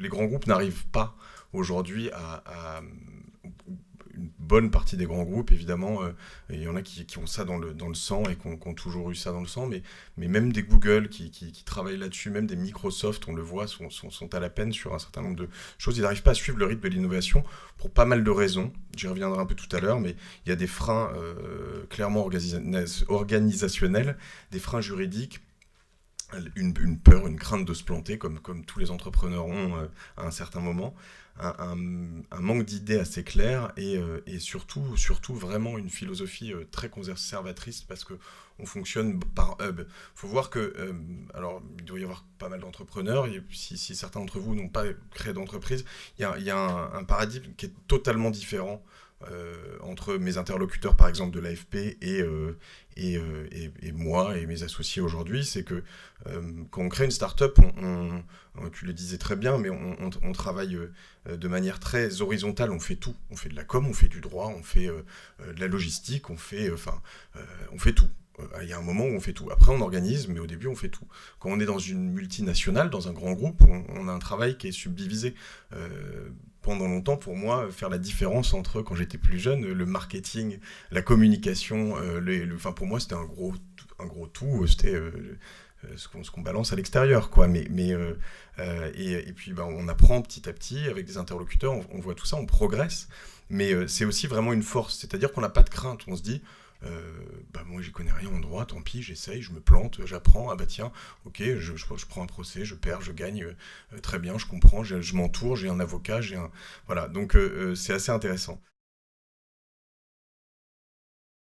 les grands groupes n'arrivent pas aujourd'hui une bonne partie des grands groupes, évidemment, il y en a qui ont ça dans le sang et qui ont toujours eu ça dans le sang, mais même des Google qui travaillent là-dessus, même des Microsoft, on le voit, sont à la peine sur un certain nombre de choses. Ils n'arrivent pas à suivre le rythme de l'innovation pour pas mal de raisons. J'y reviendrai un peu tout à l'heure, mais il y a des freins clairement organisationnels, des freins juridiques, une peur, une crainte de se planter, comme tous les entrepreneurs ont à un certain moment, un manque d'idées assez clair et surtout vraiment une philosophie très conservatrice parce que on fonctionne par hub. Il faut voir que, alors il doit y avoir pas mal d'entrepreneurs, et si certains d'entre vous n'ont pas créé d'entreprise, il y a un paradigme qui est totalement différent entre mes interlocuteurs par exemple de l'AFP et moi et mes associés aujourd'hui, c'est que quand on crée une start-up, tu le disais très bien, mais on travaille de manière très horizontale, on fait tout. On fait de la com, on fait du droit, on fait de la logistique, on fait tout. Il y a un moment où on fait tout. Après, on organise, mais au début, on fait tout. Quand on est dans une multinationale, dans un grand groupe, on a un travail qui est subdivisé. Pendant longtemps, pour moi, faire la différence entre, quand j'étais plus jeune, le marketing, la communication, pour moi, c'était un gros tout. C'était ce qu'on balance à l'extérieur, quoi. Et puis, on apprend petit à petit avec des interlocuteurs, on voit tout ça, on progresse. Mais c'est aussi vraiment une force. C'est-à-dire qu'on n'a pas de crainte. On se dit, moi j'y connais rien en droit, tant pis, j'essaye, je me plante, j'apprends, ah bah tiens, ok, je prends un procès, je perds, je gagne, très bien, je comprends, je m'entoure, j'ai un avocat, voilà, donc c'est assez intéressant.